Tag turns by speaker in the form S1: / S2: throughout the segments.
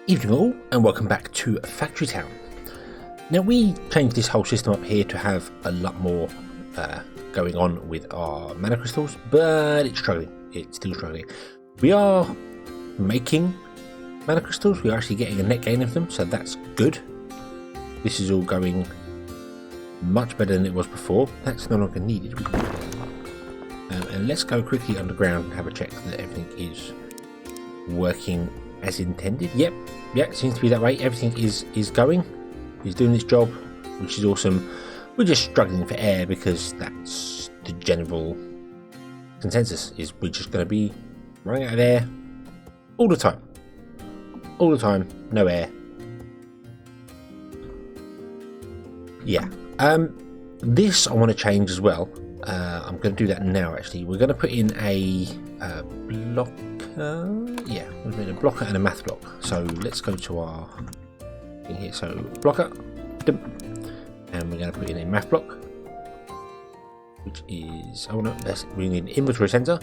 S1: Evening all, and welcome back to Factory Town. Now we changed this whole system up here to have a lot more going on with our mana crystals, but it's struggling. It's still struggling. We are making mana crystals. We're actually getting a net gain of them, so that's good. This is all going much better than it was before. That's no longer needed. And let's go quickly underground and have a check that everything is working as intended. Yep, it seems to be that way. Everything is going. He's doing its job, which is awesome. We're just struggling for air because that's the general consensus, is we're just going to be running out of air all the time. All the time, no air. Yeah. This I want to change as well. I'm going to do that now actually. We're going to put in a blocker. Yeah, we're going to put in a blocker and a math block. So let's go to our thing here. So blocker, and we're going to put in a math block, which is, oh no, we need an inventory sensor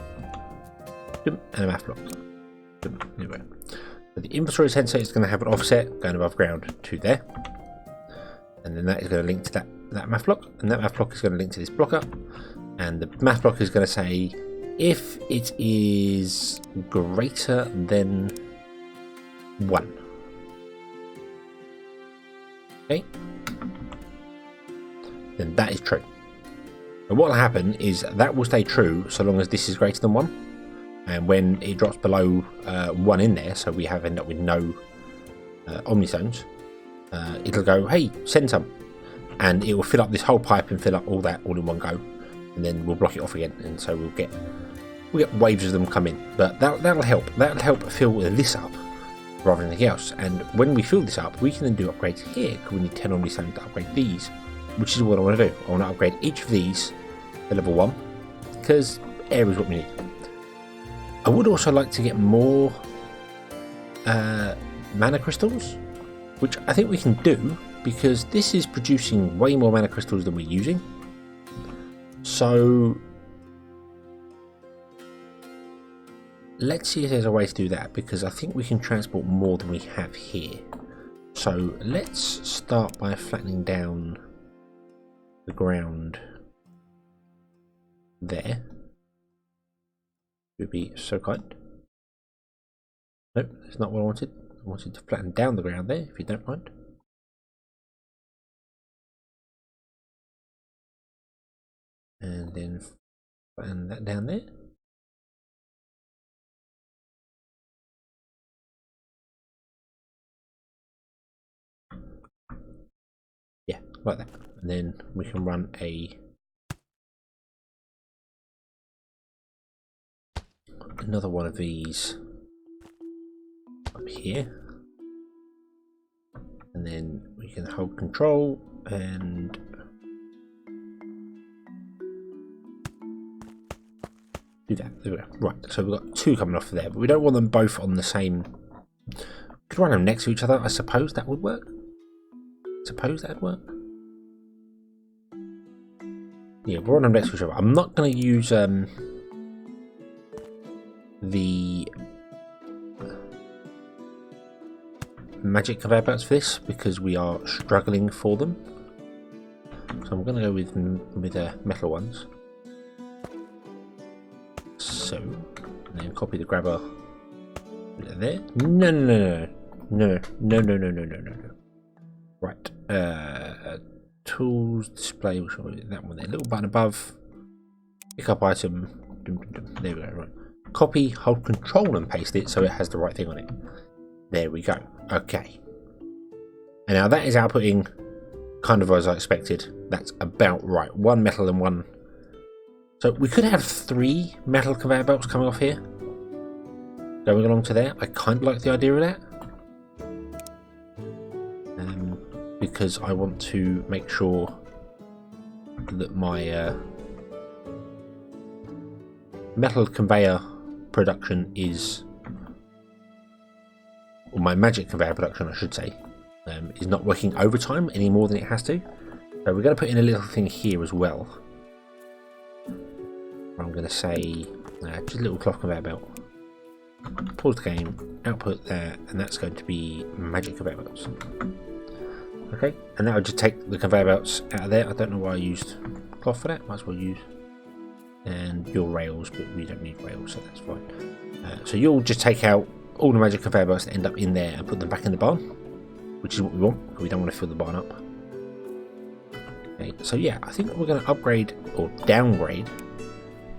S1: and a math block. Anyway, so the inventory sensor is going to have an offset going above ground to there, and then that is going to link to that math block, and that math block is going to link to this blocker, and the math block is going to say if it is greater than 1. Okay, then that is true. And what will happen is that will stay true so long as this is greater than 1, and when it drops below 1 in there, so we end up with no omnistones, it'll go, hey, send some, and it will fill up this whole pipe and fill up all that all in one go, and then we'll block it off again, and so we'll get waves of them come in. But that'll help fill this up rather than anything else. And when we fill this up, we can then do upgrades here, because we need 10 omnistones to upgrade these, which is what I want to do. I want to upgrade each of these to level 1, because air is what we need. I would also like to get more mana crystals, which I think we can do, because this is producing way more mana crystals than we're using. So let's see if there's a way to do that, because I think we can transport more than we have here. So let's start by flattening down the ground there. Would be so kind. Nope, that's not what I wanted. I wanted to flatten down the ground there, if you don't mind. And then flatten that down there. Yeah, like that. And then we can run another one of these up here, and then we can hold control and do that. There we go. Right, so we've got 2 coming off there, but we don't want them both on the same. We could run them next to each other. I suppose that would work. Yeah, we'll run them next to each other. I'm not going to use the magic conveyor belts for this, because we are struggling for them. So I'm going to go with metal ones. So, and then copy the grabber there. No. Right. Tools, display, which one is that one there? Little button above. Pick up item. There we go. Right. Copy, hold control and paste it so it has the right thing on it. There we go. Okay. And now that is outputting kind of as I expected. That's about right. 1 metal and 1. So we could have 3 metal conveyor belts coming off here, going along to there. I kind of like the idea of that. Because I want to make sure that my metal conveyor production is, or my magic conveyor production I should say, is not working overtime any more than it has to. So we're going to put in a little thing here as well. I'm going to say just a little cloth conveyor belt. pause the game, output there, and that's going to be magic conveyor belts. Okay, and now I'll just take the conveyor belts out of there. I don't know why I used cloth for that, might as well use. And your rails, but we don't need rails, so that's fine. So you'll just take out all the magic conveyor belts that end up in there and put them back in the barn, which is what we want, because we don't want to fill the barn up. Okay, so yeah, I think we're going to upgrade or downgrade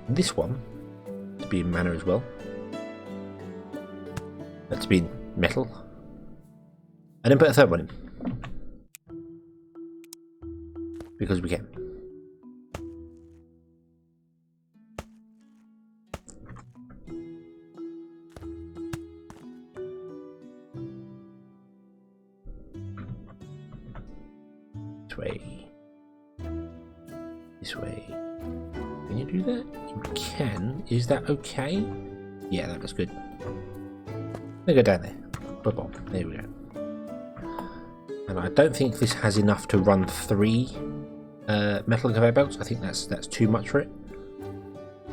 S1: this one to be in mana as well. To be in metal. And then put a third one in. Because we can. This way. This way. Can you do that? You can. Is that okay? Yeah, that looks good. They go down there. Boom. There we go. And I don't think this has enough to run 3 metal conveyor belts. I think that's too much for it.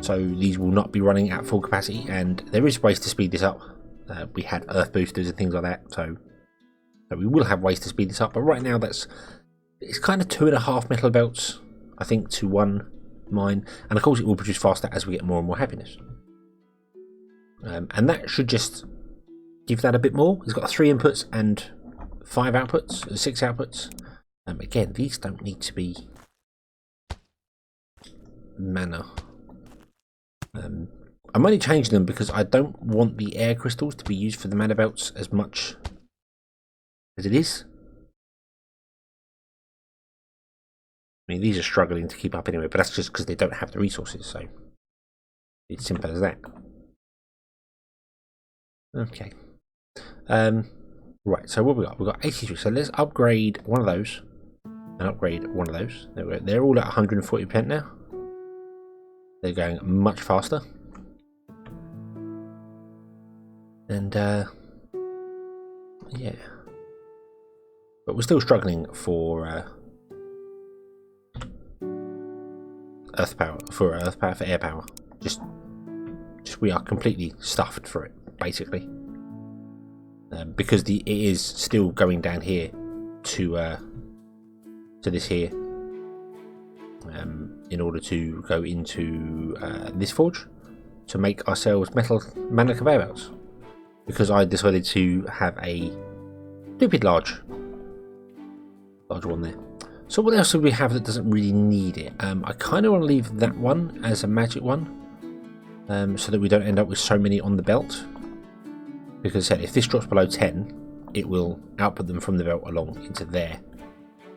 S1: So these will not be running at full capacity, and there is ways to speed this up. We had earth boosters and things like that, so we will have ways to speed this up. But right now, it's kind of 2.5 metal belts, I think, to 1 mine, and of course it will produce faster as we get more and more happiness. And that should just give that a bit more. It's got 3 inputs and 5 outputs, 6 outputs. Again, these don't need to be mana. I'm only changing them because I don't want the air crystals to be used for the mana belts as much as it is. I mean, these are struggling to keep up anyway, but that's just because they don't have the resources, so it's simple as that. Okay. Right, so what we got? We've got 83, so let's upgrade one of those and upgrade one of those. There we go. They're all at 140% now. They're going much faster. And yeah. But we're still struggling for earth power, for air power. Just we are completely stuffed for it, basically. Because it is still going down here to this here, in order to go into this forge to make ourselves metal mana conveyor belts. Because I decided to have a stupid large one there. So what else do we have that doesn't really need it? I kind of want to leave that one as a magic one, so that we don't end up with so many on the belt. Because if this drops below 10, it will output them from the belt along into there.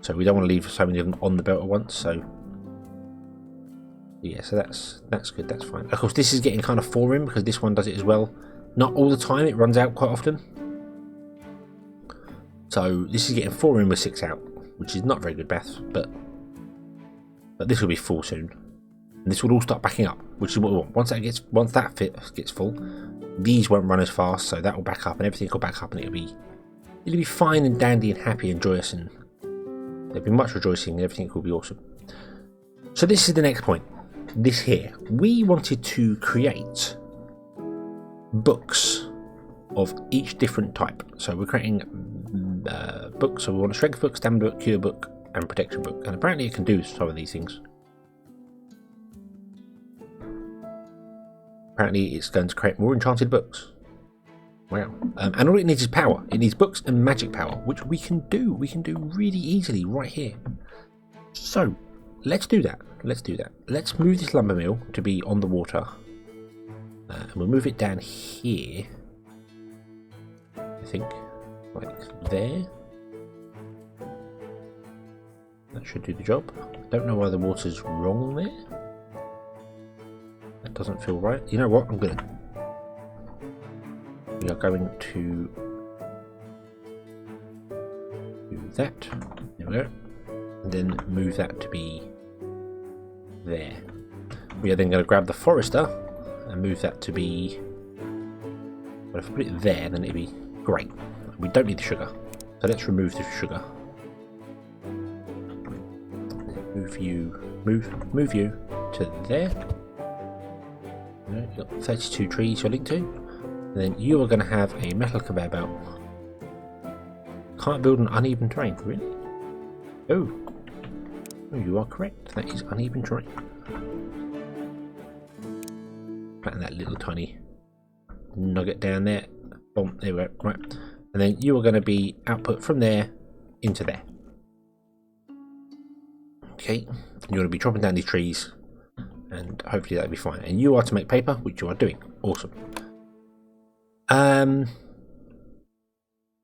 S1: So we don't want to leave so many of them on the belt at once. So yeah, so that's good, that's fine. Of course, this is getting kind of foreign because this one does it as well. Not all the time, it runs out quite often. So this is getting 4 in with 6 out, which is not very good, Beth, but this will be full soon. And this will all start backing up, which is what we want. Once that gets full, these won't run as fast, so that will back up, and everything will back up, and it'll be fine and dandy and happy and joyous, and there'll be much rejoicing, and everything will be awesome. So this is the next point. This here, we wanted to create books of each different type. So we're creating books. So we want a strength book, stamina book, cure book, and protection book. And apparently it can do some of these things. Apparently it's going to create more enchanted books. Wow. And all it needs is power. It needs books and magic power, which we can do. We can do really easily right here. So let's do that. Let's move this lumber mill to be on the water. And we'll move it down here. I think. Like there. That should do the job. Don't know why the water's wrong there. That doesn't feel right. You know what? We are going to do that. There we go. And then move that to be there. We are then going to grab the forester and move that to be. But if I put it there, then it'd be great. We don't need the sugar, so let's remove the sugar. Move you to there. You've got 32 trees you're linked to. And then you are going to have a metal conveyor belt. Can't build an uneven terrain, really? Oh. Oh, you are correct. That is uneven terrain. Flatten that little tiny nugget down there. Boom, there we go. Right. And then you are going to be output from there into there. Okay. And you're going to be chopping down these trees. And hopefully that'll be fine. And you are to make paper, which you are doing. Awesome.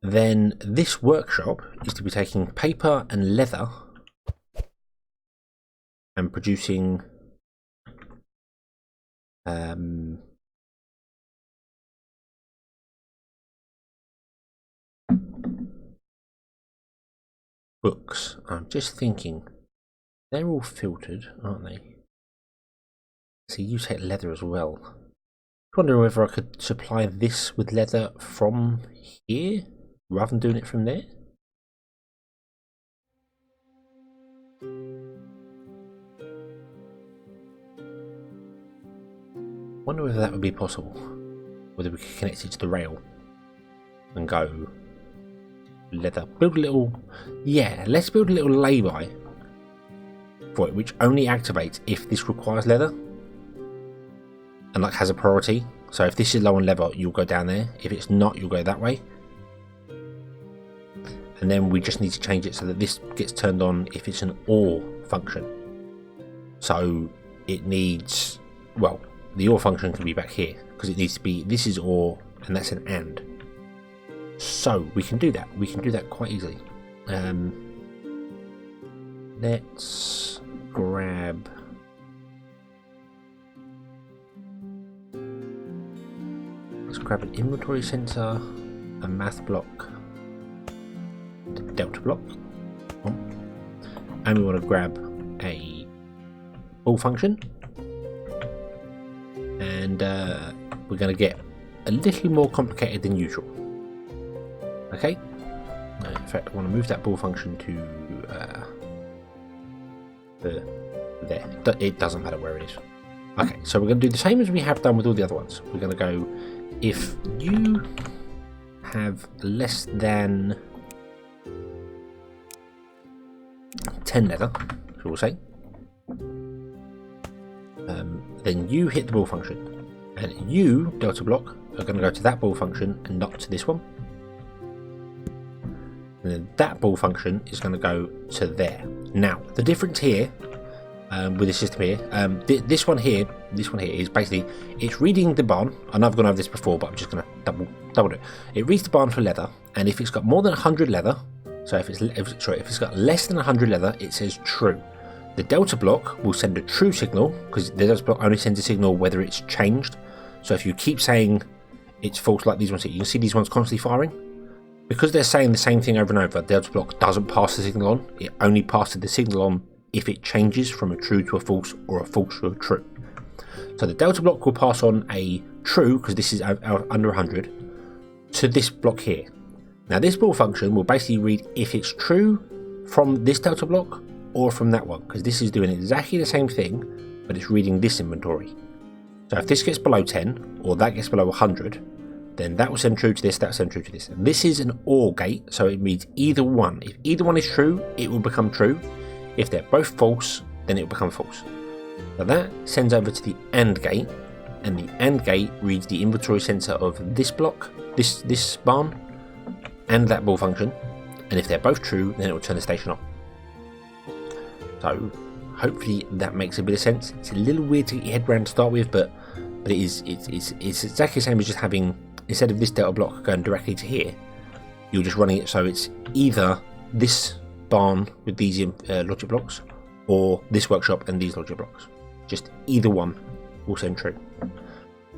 S1: Then this workshop is to be taking paper and leather and producing books. I'm just thinking, they're all filtered, aren't they? So you take leather as well. I wonder whether I could supply this with leather from here rather than doing it from there. Wonder whether that would be possible. Whether we could connect it to the rail and go leather. Build a little, yeah, let's build a little lay-by for it, which only activates if this requires leather and like has a priority. So if this is low on leather, you'll go down there. If it's not, you'll go that way. And then we just need to change it so that this gets turned on if it's an OR function. So it needs, well, the OR function can be back here because it needs to be, this is OR and that's an AND. So we can do that. We can do that quite easily. Let's grab an inventory sensor, a math block, a delta block, and we want to grab a ball function, and we're going to get a little more complicated than usual. Okay, in fact I want to move that ball function to there. It doesn't matter where it is. Okay, so we're going to do the same as we have done with all the other ones. We're going to go, if you have less than 10 leather, so we'll say, then you hit the ball function, and you, delta block, are going to go to that ball function and not to this one. And then that ball function is going to go to there. Now, the difference here with the system here, this one here is basically, it's reading the barn. I know I've gone over this before, but I'm just going to double it. It reads the barn for leather, and if it's got more than 100 leather, so if it's got less than 100 leather, it says true. The delta block will send a true signal, because the delta block only sends a signal whether it's changed. So if you keep saying it's false like these ones here, you can see these ones constantly firing. Because they're saying the same thing over and over, the delta block doesn't pass the signal on. It only passes the signal on if it changes from a true to a false or a false to a true. So the delta block will pass on a true, because this is under 100, to this block here. Now this ball function will basically read if it's true from this delta block or from that one, because this is doing exactly the same thing, but it's reading this inventory. So if this gets below 10 or that gets below 100, then that will send true to this, that will send true to this. And this is an OR gate, so it means either one. If either one is true, it will become true. If they're both false, then it will become false. So that sends over to the AND gate, and the AND gate reads the inventory sensor of this block, this barn, and that ball function. And if they're both true, then it will turn the station on. So hopefully that makes a bit of sense. It's a little weird to get your head around to start with, but it's exactly the same as just having, instead of this delta block going directly to here, you're just running it so it's either this barn with these logic blocks or this workshop and these logic blocks. Just either one will send true.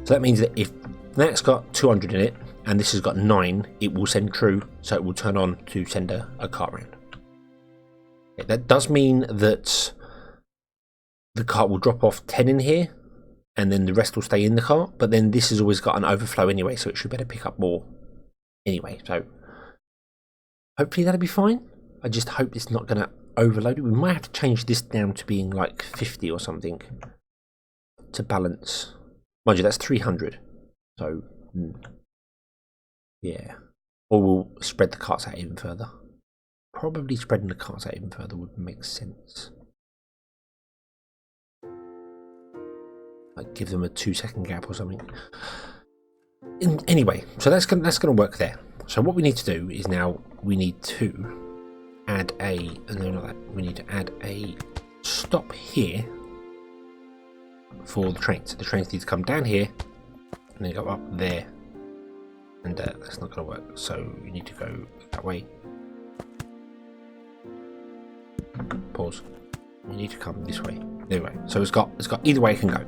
S1: So that means that if that's got 200 in it and this has got 9, it will send true, so it will turn on to send a cart round. That does mean that the cart will drop off 10 in here and then the rest will stay in the cart, but then this has always got an overflow anyway, so it should better pick up more anyway. So hopefully that'll be fine. I just hope it's not going to overload it. We might have to change this down to being like 50 or something to balance. Mind you, that's 300. So Yeah. Or we'll spread the carts out even further. Probably spreading the carts out even further would make sense. Like give them a 2-second gap or something. Anyway, so that's gonna work there. So what we need to do is now we need to add a, we need to add a stop here for the trains. The trains need to come down here and then go up there, and that's not going to work. So you need to go that way. Pause. You need to come this way. Anyway, so it's got either way it can go.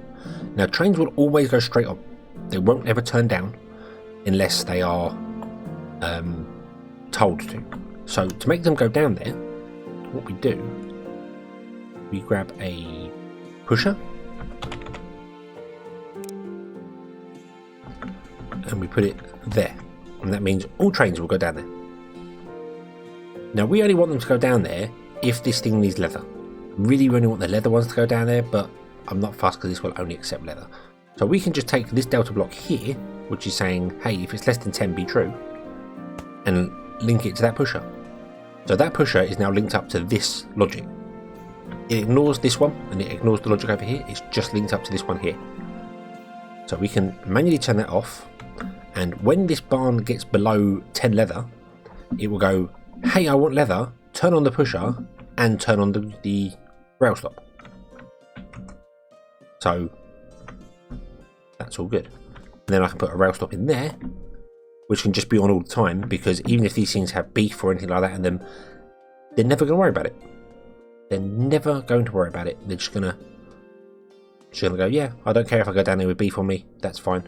S1: Now trains will always go straight on. They won't ever turn down unless they are told to. So to make them go down there, what we do, we grab a pusher and we put it there, and that means all trains will go down there. Now we only want them to go down there if this thing needs leather. Really, we only want the leather ones to go down there, but I'm not fussed because this will only accept leather. So we can just take this delta block here, which is saying, hey, if it's less than 10, be true, and link it to that pusher. So that pusher is now linked up to this logic. It ignores this one and it ignores the logic over here. It's just linked up to this one here. So we can manually turn that off, and when this barn gets below 10 leather, it will go, hey, I want leather, turn on the pusher and turn on the rail stop. So that's all good. And then I can put a rail stop in there, which can just be on all the time, because even if these things have beef or anything like that in them, they're never going to worry about it. They're never going to worry about it. They're just gonna go, yeah, I don't care if I go down there with beef on me, that's fine.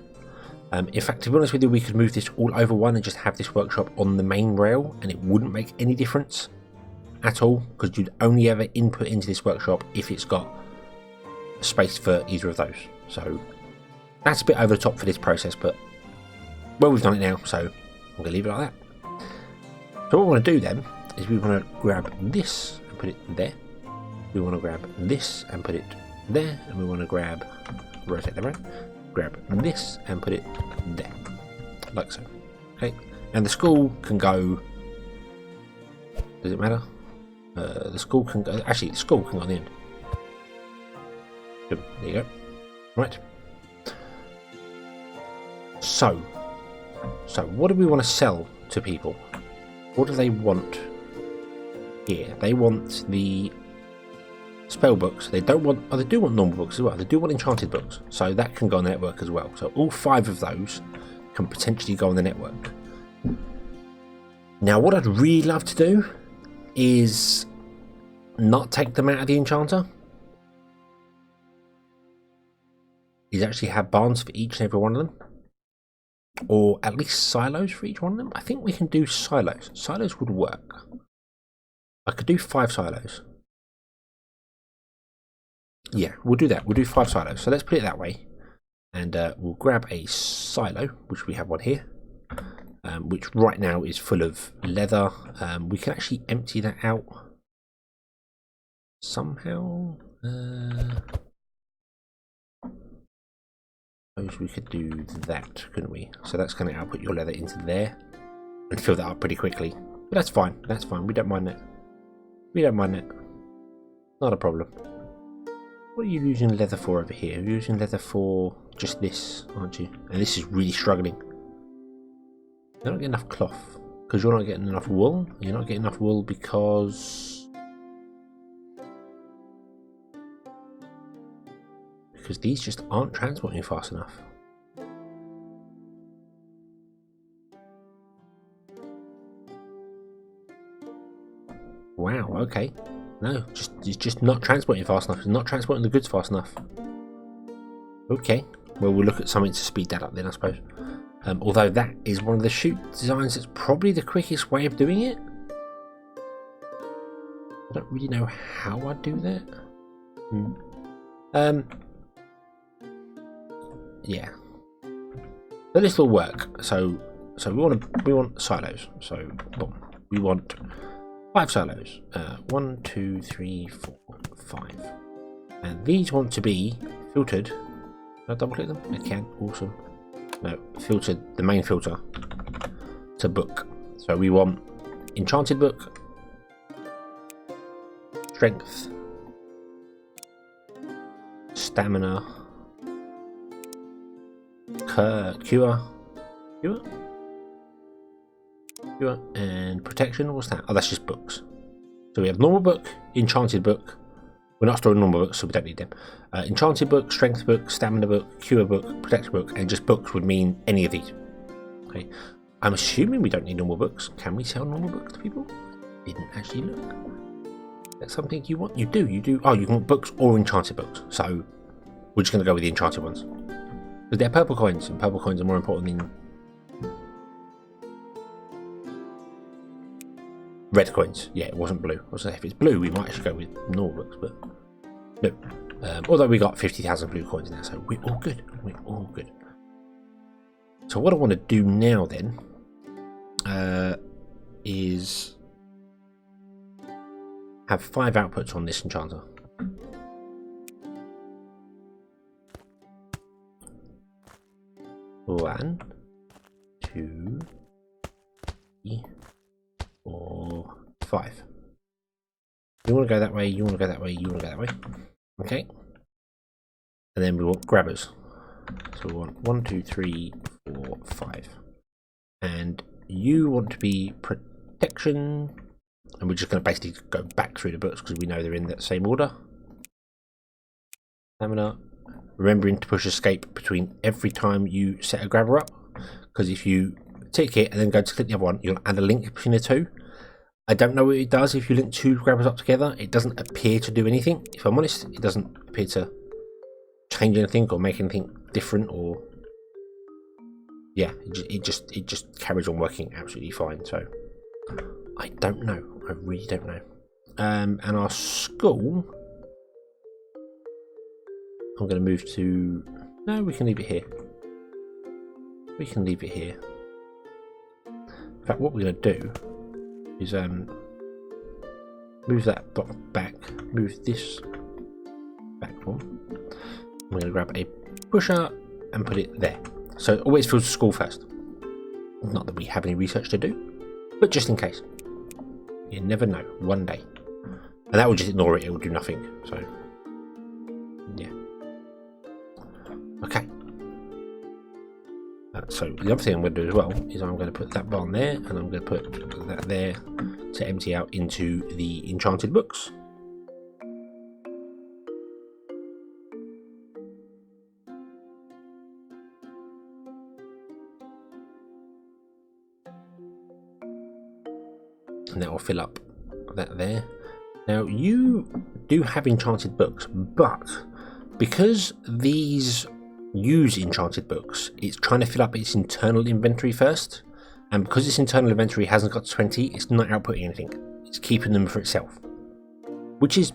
S1: In fact, to be honest with you, we could move this all over one and just have this workshop on the main rail, and it wouldn't make any difference at all, because you'd only ever input into this workshop if it's got space for either of those. So that's a bit over the top for this process, but well, we've done it now, so I'm going to leave it like that. So what we want to do then is we want to grab this and put it there. We want to grab this and put it there, and we want to grab, rotate that around, grab this and put it there, like so. Okay, and the school can go, does it matter? The school can go, actually the school can go on the end. There you go. Right. So what do we want to sell to people? What do they want here? They want the spell books. They don't want, oh, they do want normal books as well. They do want enchanted books, so that can go on the network as well. So all 5 of those can potentially go on the network. Now what I'd really love to do is not take them out of the enchanter, is actually have barns for each and every one of them, or at least silos for each one of them. I think we can do silos. Silos would work. I could do 5 silos. Yeah, we'll do that. We'll do 5 silos. So let's put it that way. And we'll grab a silo, which we have one here, which right now is full of leather. We can actually empty that out somehow. Suppose we could do that, couldn't we? So that's going to output your leather into there and fill that up pretty quickly. But that's fine. That's fine. We don't mind that. We don't mind that. Not a problem. What are you using leather for over here? You're using leather for just this, aren't you? And this is really struggling. You're not getting enough cloth because you're not getting enough wool. You're not getting enough wool because these just aren't transporting fast enough. Wow, okay. No, it's just not transporting fast enough. It's not transporting the goods fast enough. Okay, well, we'll look at something to speed that up then, I suppose. Although that is one of the chute designs that's probably the quickest way of doing it. I don't really know how I'd do that. Yeah. But this will work. So we want silos. So boom, we want 5 silos. 1, 2, 3, 4, 5. And these want to be filtered. Can I double click them? I can. Awesome. No, filtered. The main filter to book. So we want enchanted book, strength, stamina, cure, and protection. What's that? Oh, that's just books. So we have normal book, enchanted book. We're not storing normal books, so we don't need them. Enchanted book, strength book, stamina book, cure book, protection book, and just books would mean any of these. Okay. I'm assuming we don't need normal books. Can we sell normal books to people? Didn't actually look. That's something you want? You do, you do. Oh, you can want books or enchanted books. So we're just going to go with the enchanted ones. Because they're purple coins, and purple coins are more important than red coins. Yeah, it wasn't blue. I was saying if it's blue, we might actually go with normal books, but no. Although we got 50,000 blue coins now, so we're all good. We're all good. So what I want to do now then is have 5 outputs on this enchanter. One, 2, 3, 4, 5. You want to go that way, you want to go that way, you want to go that way. Okay. And then we want grabbers. So we want 1, 2, 3, 4, 5. And you want to be protection. And we're just going to basically go back through the books because we know they're in that same order. Stamina. Remembering to push escape between every time you set a grabber up. Because if you tick it and then go to click the other one, you'll add a link between the two. I don't know what it does if you link 2 grabbers up together. It doesn't appear to do anything. If I'm honest, it doesn't appear to change anything or make anything different, or yeah, it just carries on working absolutely fine. So I don't know. I really don't know. And our school, I'm going to move to. No, we can leave it here. We can leave it here. In fact, what we're going to do is move that block back, move this back one. I'm going to grab a pusher and put it there. So it always fills the school first. Not that we have any research to do, but just in case. You never know, one day. And that will just ignore it, it will do nothing. So, yeah. Okay. So the other thing I'm going to do as well is I'm going to put that barn there, and I'm going to put that there to empty out into the enchanted books. And that will fill up that there. Now you do have enchanted books, but because these use enchanted books, it's trying to fill up its internal inventory first, and because its internal inventory hasn't got 20, it's not outputting anything. It's keeping them for itself, which is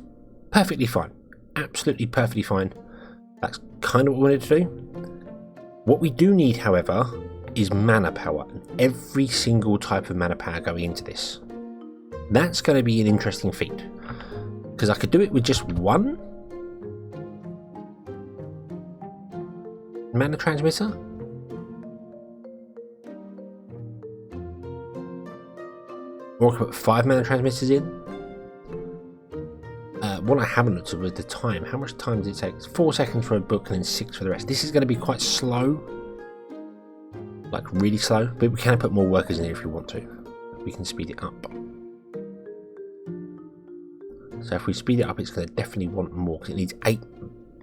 S1: perfectly fine, absolutely perfectly fine. That's kind of what we wanted to do. What we do need, however, is mana power, and every single type of mana power going into this. That's going to be an interesting feat, because I could do it with just one mana transmitter, or I could put 5 mana transmitters in. What I haven't looked at was the time. How much time does it take? It's 4 seconds for a book and then 6 for the rest. This is going to be quite slow, like really slow, but we can put more workers in here if we want to. We can speed it up. So if we speed it up, it's going to definitely want more, because it needs 8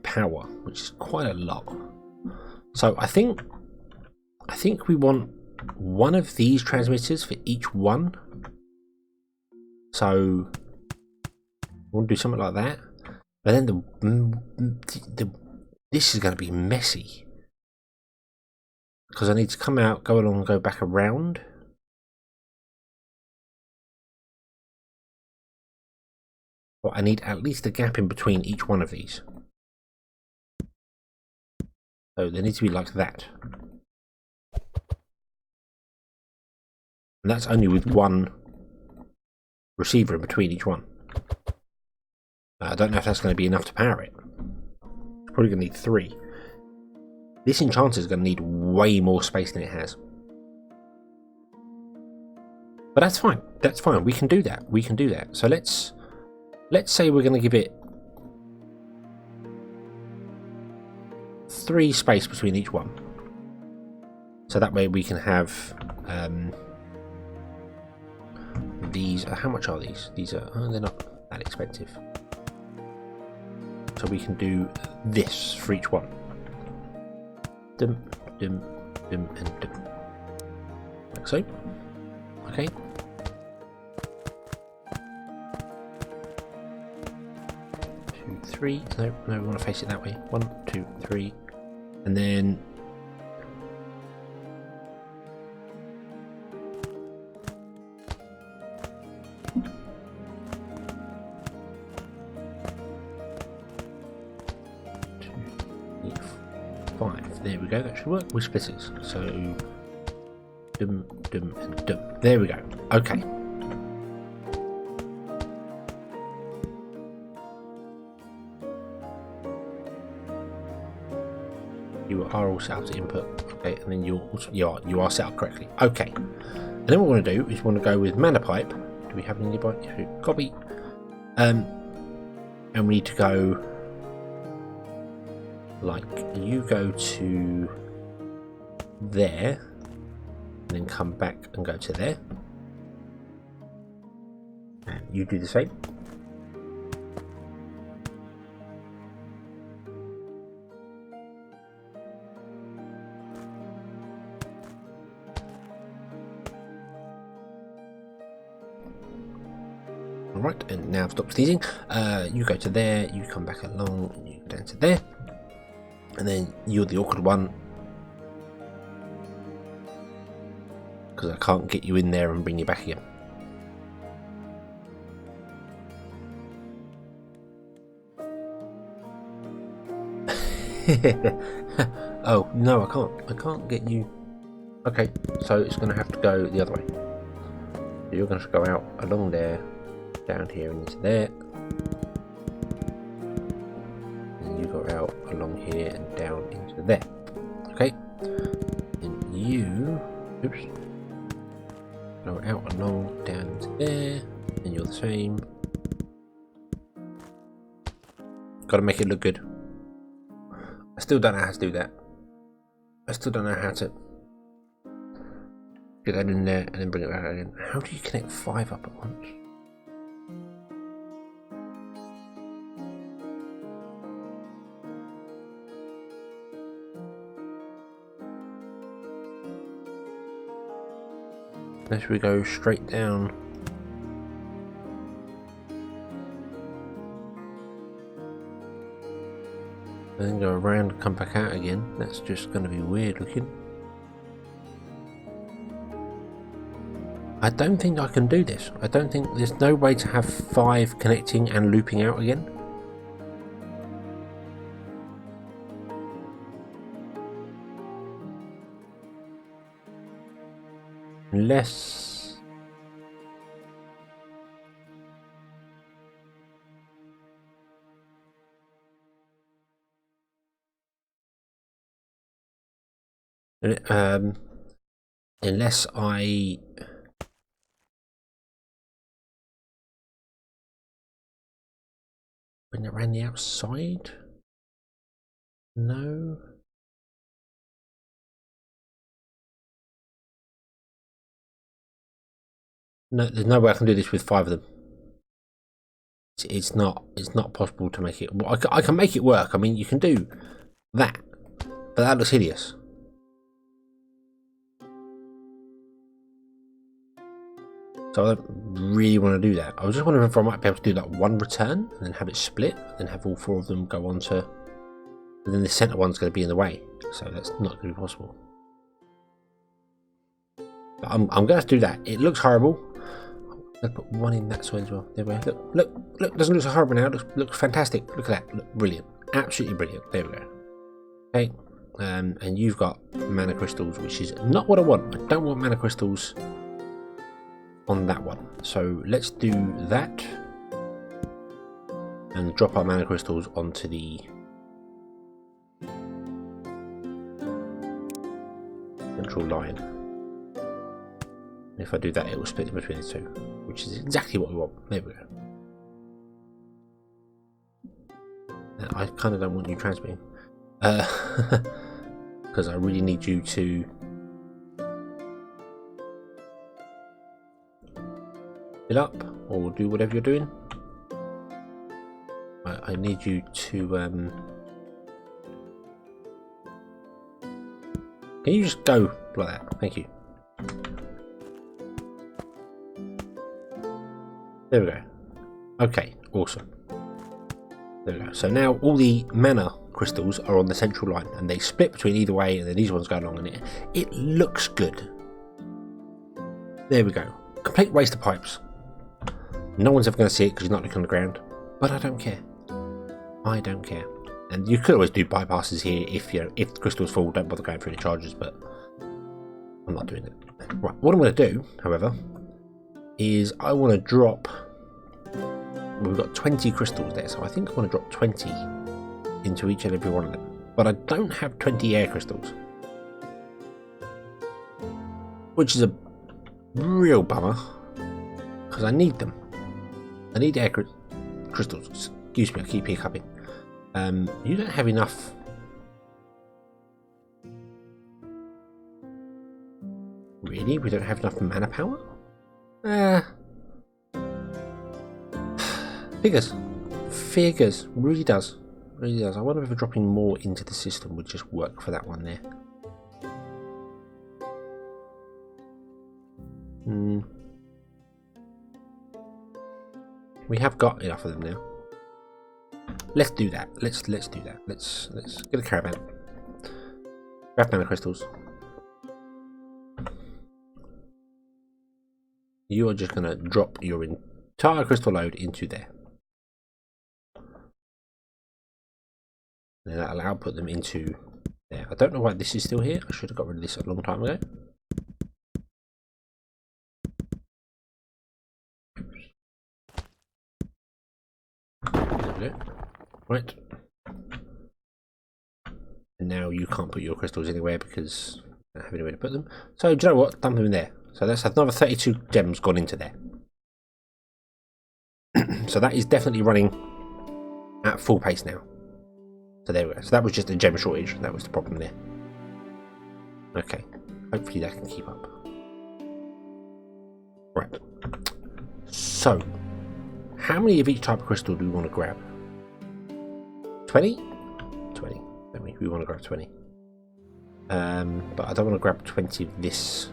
S1: power, which is quite a lot. So I think we want one of these transmitters for each one. So we'll do something like that. But then this is going to be messy, because I need to come out, go along, and go back around. But I need at least a gap in between each one of these. So they need to be like that. And that's only with one receiver in between each one. I don't know if that's going to be enough to power it. Probably going to need 3. This enchanter is going to need way more space than it has. But that's fine. That's fine. We can do that. We can do that. So let's say we're going to give it 3 space between each one. So that way we can have these. How much are these? These are they're not that expensive. So we can do this for each one. Dum, dum, dum, and dum. Like so. Okay. Two, three. No, we want to face it that way. 1, 2, 3, and then. There we go, that should work with splitters. So, dum, dum, and dum. There we go. Okay. You are all set up to input. Okay, and then you are set up correctly. Okay. And then what we want to do is we want to go with mana pipe. Do we have any nearby? Copy. And we need to go. Like, you go to there, and then come back and go to there. And you do the same. Alright, and now stop sneezing. You go to there, you come back along, and you go down to there. And then you're the awkward one, because I can't get you in there and bring you back again. Oh no, I can't get you. Okay, so it's going to have to go the other way. You're going to go out along there, down here and into there. Out along here and down into there. Okay, and you go out along down into there, and you're the same. Got to make it look good. I still don't know how to do that. I still don't know how to get that in there and then bring it back again. How do you connect 5 up at once? Unless we go straight down. And then go around and come back out again. That's just going to be weird looking. I don't think I can do this. I don't think there's no way to have 5 connecting and looping out again. Unless unless I bring it around the outside. No. No, there's no way I can do this with 5 of them. It's not possible to make it. Well, I can make it work. I mean, you can do that, but that looks hideous. So I don't really want to do that. I was just wondering if I might be able to do like 1 return and then have it split, and then have all 4 of them go onto. And then the center one's going to be in the way, so that's not going to be possible. But I'm going to have to do that. It looks horrible. I'll put 1 in that side as well. There we go. Look! Doesn't look so horrible now. Looks fantastic. Look at that. Look brilliant. Absolutely brilliant. There we go. Okay. And you've got mana crystals, which is not what I want. I don't want mana crystals on that one. So let's do that and drop our mana crystals onto the central line. If I do that, it will split it between the two, which is exactly what we want. There we go. Now, I kind of don't want you transmitting, because I really need you to fill up or do whatever you're doing. I need you to can you just go like that? Thank you. There we go. Okay, awesome. There we go. So now all the mana crystals are on the central line and they split between either way, and then these ones go along, and it looks good. There we go. Complete waste of pipes. No one's ever going to see it because you're not looking on the ground, but I don't care. I don't care. And you could always do bypasses here if if the crystals fall, don't bother going through the charges, but I'm not doing it. Right, what I'm going to do, however, is I want to drop. We've got 20 crystals there, so I think I want to drop 20 into each and every one of them. But I don't have 20 air crystals, which is a real bummer because I need them. I need air crystals. Excuse me, I keep hiccuping. You don't have enough. Really? We don't have enough mana power? Figures. Really does. Really does. I wonder if dropping more into the system would just work for that one there. We have got enough of them now. Let's do that. Let's do that. Let's get a caravan. Grab mana crystals. You are just gonna drop your entire crystal load into there. And that'll output them into there. I don't know why this is still here. I should have got rid of this a long time ago. There we go. Right. And now you can't put your crystals anywhere because I don't have anywhere to put them. So do you know what? Dump them in there. So that's another 32 gems gone into there. So that is definitely running at full pace now. So there we go. So that was just a gem shortage. That was the problem there. Okay. Hopefully that can keep up. Right. So, how many of each type of crystal do we want to grab? 20? 20. We want to grab 20. But I don't want to grab 20 of this.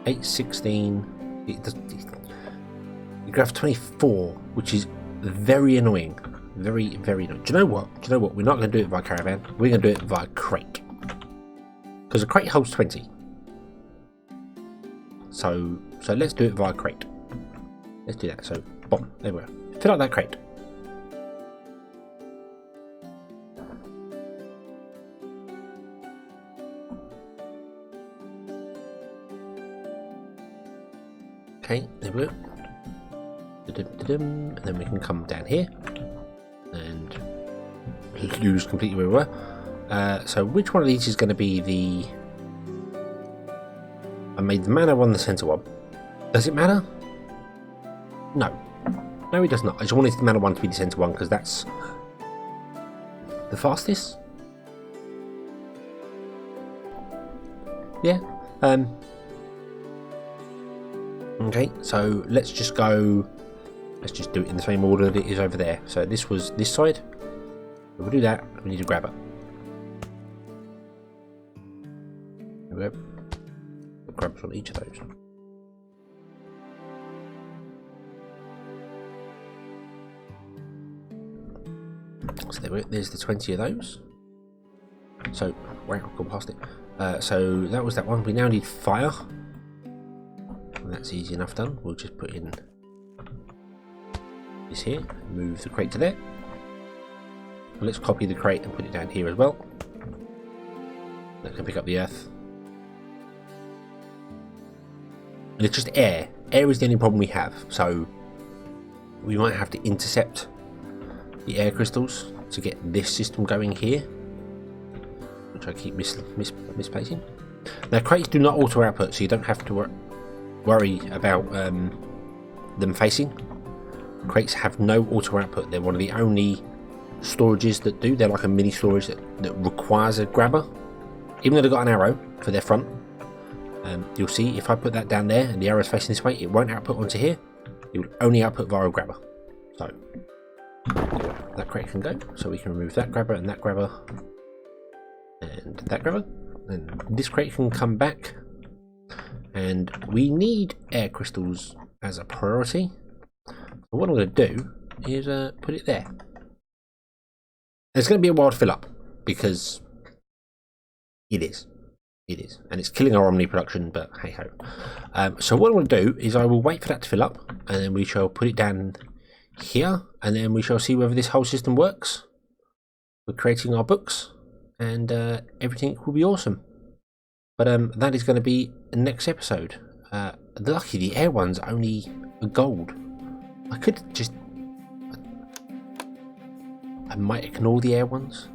S1: 8, 16. You grab 24, which is very annoying. Very, very annoying. Do you know what? We're not going to do it via caravan. We're going to do it via crate. Because a crate holds 20. So let's do it via crate. Let's do that. So, boom. There we go. Fill out that crate. Okay, there we go. And then we can come down here and lose completely where we were. So which one of these is going to be the... I made the mana one the center one. Does it matter? No. No, it does not. I just wanted the mana one to be the center one because that's the fastest. Yeah. Okay, so let's just go. Let's just do it in the same order that it is over there. So this was this side. We'll do that. We need to grab it. There we go. We'll grab from each of those. So there we go. There's the 20 of those. So wow, I've gone past it. So that was that one. We now need fire. And that's easy enough done. We'll just put in this here, move the crate to there. And let's copy the crate and put it down here as well. That can pick up the earth. And it's just air. Air is the only problem we have, so we might have to intercept the air crystals to get this system going here, which I keep misplacing. Now crates do not auto output, so you don't have to worry about them facing. Crates have no auto output. They're one of the only storages that do. They're like a mini storage that requires a grabber. Even though they've got an arrow for their front, you'll see if I put that down there and the arrow's facing this way, it won't output onto here. It will only output via a grabber. So that crate can go. So we can remove that grabber and that grabber and that grabber. And this crate can come back. And we need air crystals as a priority. So what I'm going to do is put it there. It's going to be a while to fill up because it is. It is. And it's killing our Omni production, but hey ho. So what I'm going to do is I will wait for that to fill up and then we shall put it down here and then we shall see whether this whole system works. We're creating our books and everything will be awesome. But that is going to be the next episode. Lucky the air one's only a gold. I could just... I might ignore the air ones.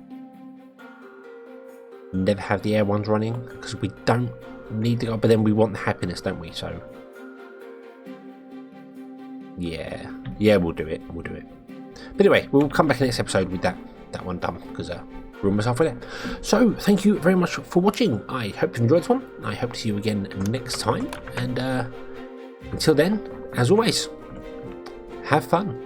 S1: Never have the air ones running because we don't need to go, but then we want the happiness, don't we? So yeah, we'll do it. But anyway, we'll come back in the next episode with that one done because we're almost halfway there. So thank you very much for watching. I hope you enjoyed this one. I hope to see you again next time. And until then, as always, have fun.